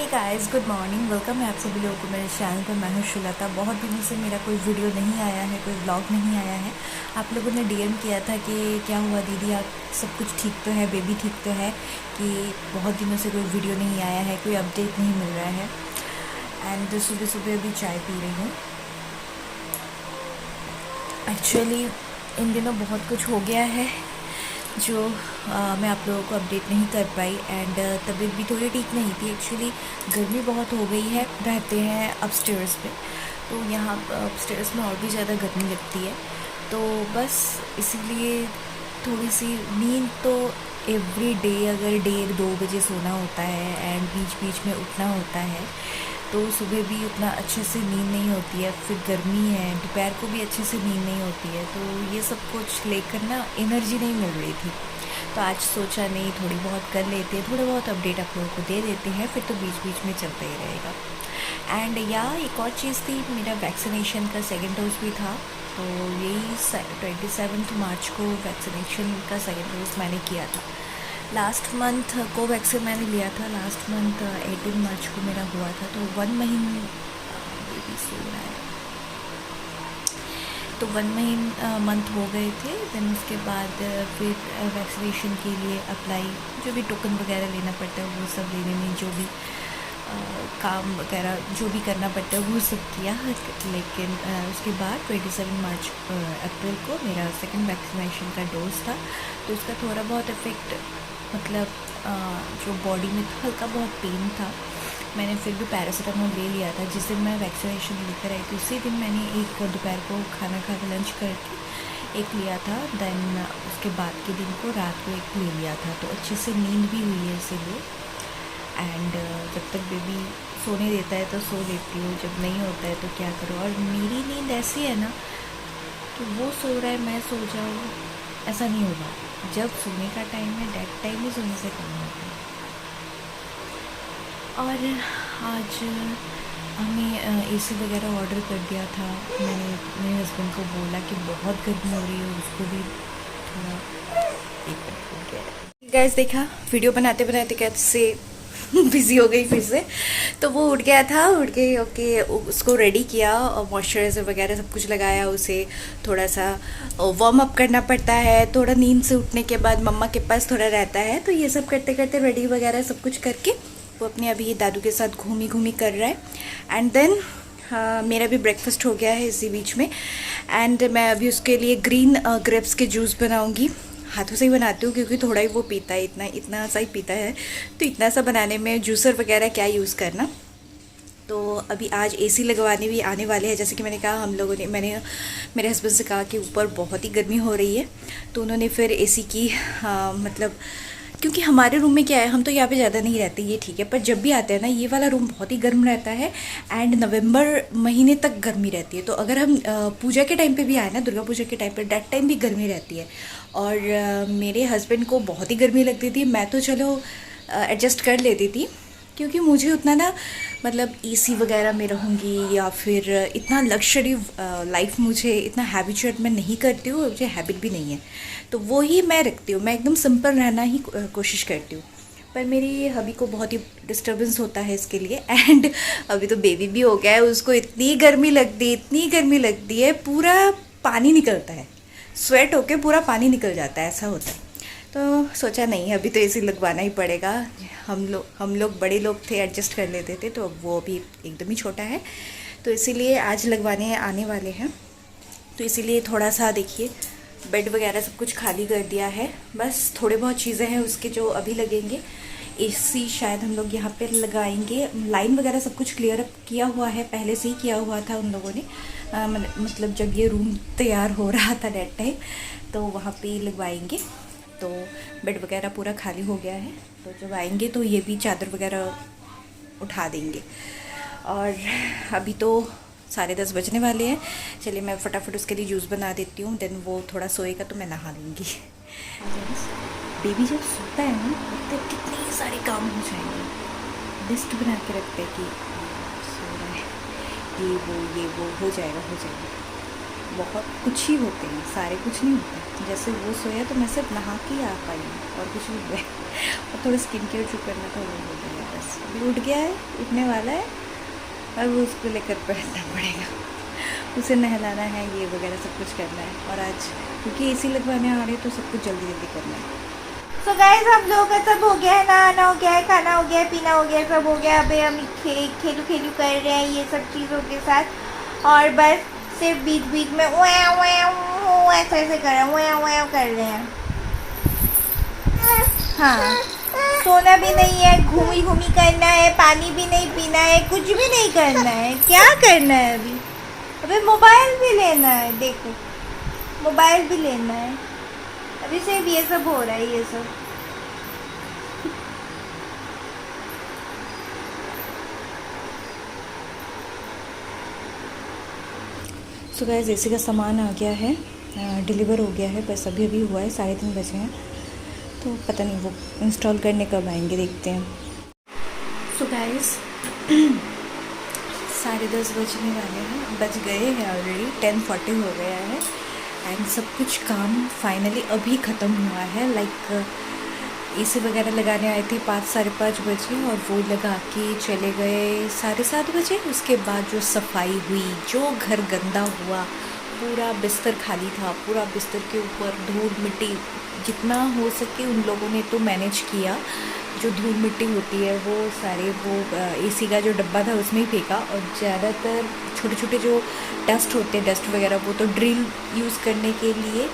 हे guys, good morning. Welcome है आप सभी लोगों को मेरे चैनल पर। मैं हूं श्रीलता। बहुत दिनों से मेरा कोई वीडियो नहीं आया है, कोई व्लॉग नहीं आया है। आप लोगों ने डीएम किया था कि क्या हुआ दीदी, आप सब कुछ ठीक तो है, बेबी ठीक तो है, कि बहुत दिनों से कोई वीडियो नहीं आया है, कोई अपडेट नहीं मिल रहा है। एंड सुबह सुबह अभी चाय पी रही हूँ। एक्चुअली इन दिनों बहुत कुछ हो गया है जो मैं आप लोगों को अपडेट नहीं कर पाई। एंड तबीयत भी थोड़ी ठीक नहीं थी। एक्चुअली गर्मी बहुत हो गई है। रहते हैं अपस्टेयर्स पे, तो यहाँ अपस्टेयर्स में और भी ज़्यादा गर्मी लगती है। तो बस इसीलिए थोड़ी सी नींद तो एवरी डे, अगर डे 2 बजे सोना होता है एंड बीच बीच में उठना होता है, तो सुबह भी उतना अच्छे से नींद नहीं होती है। फिर गर्मी है, दोपहर को भी अच्छे से नींद नहीं होती है। तो ये सब कुछ लेकर ना एनर्जी नहीं मिल रही थी। तो आज सोचा नहीं, थोड़ी बहुत कर लेते हैं, थोड़े बहुत अपडेट आप लोगों को दे देते हैं, फिर तो बीच बीच में चलता ही रहेगा। एंड या एक और चीज़ थी, मेरा वैक्सीनेशन का सेकेंड डोज भी था। तो यही 27 मार्च को वैक्सीनेशन का सेकेंड डोज मैंने किया था। लास्ट मंथ कोवैक्सीन मैंने लिया था। लास्ट मंथ 18 मार्च को मेरा हुआ था। तो 1 महीने बेबी सो रहा है, तो 1 महीने मंथ हो गए थे। देन उसके बाद फिर वैक्सीनेशन के लिए अप्लाई, जो भी टोकन वगैरह लेना पड़ता है वो सब लेने में, जो भी काम वगैरह जो भी करना पड़ता है वो सब किया। लेकिन उसके बाद 27 मार्च अप्रैल को मेरा सेकंड वैक्सीनेशन का डोज था। तो उसका थोड़ा बहुत इफ़ेक्ट, मतलब जो बॉडी में हल्का बहुत पेन था। मैंने फिर भी पैरासीटामोल ले लिया था। जिस दिन मैं वैक्सीनेशन लेकर आई थी उसी दिन मैंने एक दोपहर को खाना खा के लंच करके एक लिया था। देन उसके बाद के दिन को रात को एक ले लिया था। तो अच्छे से नींद भी हुई है इसीलिए। एंड जब तक बेबी सोने देता है तो सो लेती हूँ, जब नहीं होता है तो क्या करूँ। और मेरी नींद ऐसी है ना कि वो सो रहा है मैं सो जाऊँ, ऐसा नहीं होगा। जब सोने का टाइम है डेट टाइम ही सोने से काम होता है। और आज हमें एसी वगैरह ऑर्डर कर दिया था। मैंने मेरे हस्बैंड को बोला कि बहुत गर्मी हो रही है, उसको भी थोड़ा एक मिनट हो गया। गैस देखा, वीडियो बनाते बनाते कैसे बिज़ी हो गई फिर से। तो वो उठ गया था, उठ के ओके उसको रेडी किया और मॉइस्चराइज़र वगैरह सब कुछ लगाया। उसे थोड़ा सा वार्म अप करना पड़ता है। थोड़ा नींद से उठने के बाद मम्मा के पास थोड़ा रहता है। तो ये सब करते करते रेडी वगैरह सब कुछ करके वो अपने अभी दादू के साथ घूमी घूमी कर रहा है। एंड देन मेरा भी ब्रेकफास्ट हो गया है इसी बीच में। एंड मैं अभी उसके लिए ग्रीन ग्रेप्स के जूस बनाऊँगी। हाथों से ही बनाती हूँ क्योंकि थोड़ा ही वो पीता है, इतना इतना सा ही पीता है। तो इतना सा बनाने में जूसर वगैरह क्या यूज़ करना। तो अभी आज एसी लगवाने भी आने वाले हैं। जैसे कि मैंने कहा, हम लोगों ने मैंने मेरे हस्बैंड से कहा कि ऊपर बहुत ही गर्मी हो रही है, तो उन्होंने फिर एसी की मतलब, क्योंकि हमारे रूम में क्या है, हम तो यहाँ पे ज़्यादा नहीं रहते, ये ठीक है, पर जब भी आते हैं ना ये वाला रूम बहुत ही गर्म रहता है। एंड नवंबर महीने तक गर्मी रहती है। तो अगर हम पूजा के टाइम पे भी आए ना, दुर्गा पूजा के टाइम पे, डेट टाइम भी गर्मी रहती है। और मेरे हस्बैंड को बहुत ही गर्मी लगती थी। मैं तो चलो एडजस्ट कर लेती थी, क्योंकि मुझे उतना ना, मतलब एसी वगैरह में रहूँगी या फिर इतना लग्जरी लाइफ, मुझे इतना हैबिचुएट मैं नहीं करती हूँ, मुझे हैबिट भी नहीं है। तो वो ही मैं रखती हूँ, मैं एकदम सिंपल रहना ही कोशिश करती हूँ। पर मेरी हबी को बहुत ही डिस्टर्बेंस होता है इसके लिए। एंड अभी तो बेबी भी हो गया है, उसको इतनी गर्मी लगती है, इतनी गर्मी लगती है, पूरा पानी निकलता है, स्वेट होके पूरा पानी निकल जाता है, ऐसा होता है। तो सोचा नहीं, अभी तो एसी लगवाना ही पड़ेगा। हम लोग बड़े लोग थे, एडजस्ट कर लेते थे, तो अब वो अभी एकदम ही छोटा है, तो इसीलिए आज लगवाने आने वाले हैं। तो इसीलिए थोड़ा सा देखिए, बेड वगैरह सब कुछ खाली कर दिया है। बस थोड़े बहुत चीज़ें हैं उसके जो अभी लगेंगे। एसी शायद हम लोग यहाँ पे लगाएंगे। लाइन वगैरह सब कुछ क्लियर अप किया हुआ है, पहले से ही किया हुआ था उन लोगों ने। मतलब जब ये रूम तैयार हो रहा था डेट टाइम, तो वहाँ पे लगवाएंगे। तो बेड वगैरह पूरा खाली हो गया है, तो जब आएंगे तो ये भी चादर वगैरह उठा देंगे। और अभी तो 10:30 बजने वाले हैं। चलिए मैं फटाफट उसके लिए जूस बना देती हूँ। देन वो थोड़ा सोएगा तो मैं नहा लूँगी। बेबी जब सोता है ना, तो कितने सारे काम हो जाएंगे। लिस्ट बना के रखते हैं कि सो रहा है, ये वो हो जाएगा। बहुत कुछ ही होते हैं, सारे कुछ नहीं होते। जैसे वो सोया तो मैं सिर्फ नहा के ही आ पाई हूँ और कुछ भी हुआ और थोड़ा स्किन केयर जो करना था वो हो गया। बस अभी उठ गया है, उठने वाला है, अब उसको लेकर पढ़ना पड़ेगा, उसे नहलाना है, ये वगैरह सब कुछ करना है। और आज क्योंकि एसी लगवाने आ रहे हैं तो सब कुछ जल्दी जल्दी करना है। तो गाइस हम लोगों का सब हो गया है, नहाना हो गया है, खाना हो गया है, पीना हो गया है, सब हो गया। अभी हम खेलू खेलू कर रहे हैं ये सब चीज़ों के साथ, और बस सिर्फ बीच बीच में ऐसे ऐसे कर रहे हैं, कर रहे हैं। हाँ, सोना भी नहीं है, घूमी घूमी करना है, पानी भी नहीं पीना है, कुछ भी नहीं करना है। क्या करना है अभी? अभी मोबाइल भी लेना है, देखो मोबाइल भी लेना है। अभी सिर्फ ये सब हो रहा है, ये सब। सो गाइस एसी का सामान आ गया है, डिलीवर हो गया है, बस अभी अभी हुआ है, 3:30 बजे हैं, तो पता नहीं वो इंस्टॉल करने कब आएंगे, देखते हैं। सो गाइस 10:30 बजने वाले हैं, बज गए हैं ऑलरेडी, 10:40 हो गया है। एंड सब कुछ काम फाइनली अभी ख़त्म हुआ है। लाइक एसी वगैरह लगाने आए थे 5 साढ़े 5 बजे और वो लगा के चले गए 7:30 बजे। उसके बाद जो सफाई हुई, जो घर गंदा हुआ, पूरा बिस्तर खाली था, पूरा बिस्तर के ऊपर धूल मिट्टी, जितना हो सके उन लोगों ने तो मैनेज किया। जो धूल मिट्टी होती है वो सारे वो एसी का जो डब्बा था उसमें ही फेंका, और ज़्यादातर छोटे छोटे जो डस्ट होते हैं, डस्ट वगैरह, वो तो ड्रिल यूज़ करने के लिए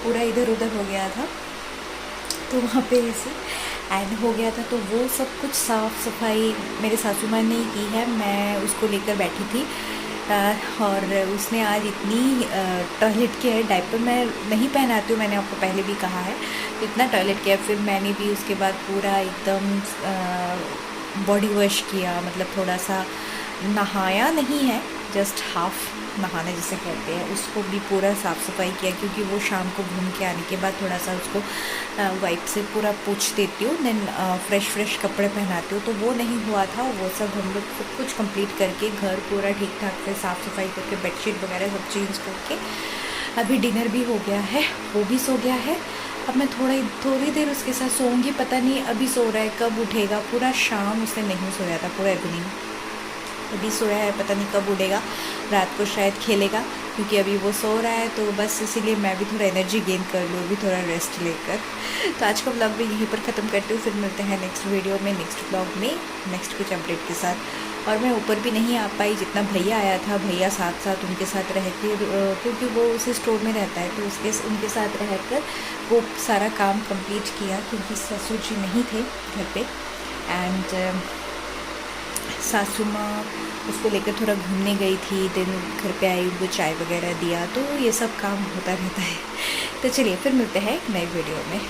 पूरा इधर उधर हो गया था, तो वहाँ पे ऐसे एंड हो गया था। तो वो सब कुछ साफ़ सफाई मेरे सासू माँ ने ही की है, मैं उसको लेकर बैठी थी। और उसने आज इतनी टॉयलेट केयर, डायपर मैं नहीं पहनाती हूँ, मैंने आपको पहले भी कहा है, तो इतना टॉयलेट केयर, फिर मैंने भी उसके बाद पूरा एकदम बॉडी वॉश किया, मतलब थोड़ा सा नहाया नहीं है, जस्ट हाफ नहाने जिसे कहते हैं, उसको भी पूरा साफ़ सफाई किया, क्योंकि वो शाम को घूम के आने के बाद थोड़ा सा उसको वाइप से पूरा पोंछ देती हूँ, देन फ्रेश कपड़े पहनाती हूँ, तो वो नहीं हुआ था। वो सब हम लोग सब कुछ कंप्लीट करके घर पूरा ठीक ठाक से साफ़ सफाई करके बेडशीट वगैरह सब चेंज करके अभी डिनर भी हो गया है, वो भी सो गया है। अब मैं थोड़ी देर उसके साथ सोऊंगी, पता नहीं अभी सो रहा है, कब उठेगा। पूरा शाम उसने नहीं सोया था, पूरा इवनिंग अभी सोया है, पता नहीं कब उठेगा, रात को शायद खेलेगा, क्योंकि अभी वो सो रहा है, तो बस इसीलिए मैं भी थोड़ा एनर्जी गेन कर लूँ, अभी थोड़ा रेस्ट लेकर। तो आज का ब्लॉग भी यहीं पर ख़त्म करती हूँ, फिर मिलते हैं नेक्स्ट वीडियो में, नेक्स्ट ब्लॉग में, नेक्स्ट कुछ अपडेट के साथ। और मैं ऊपर भी नहीं आ पाई, जितना भैया आया था, भैया साथ साथ उनके साथ रह के, क्योंकि वो उसी स्टोर में रहता है, तो उनके साथ रहकर वो सारा काम कंप्लीट किया, क्योंकि ससुर जी नहीं थे घर पे। एंड सासू माँ उसको लेकर थोड़ा घूमने गई थी, दिन घर पे आई, उनको चाय वगैरह दिया, तो ये सब काम होता रहता है। तो चलिए फिर मिलते हैं एक नए वीडियो में।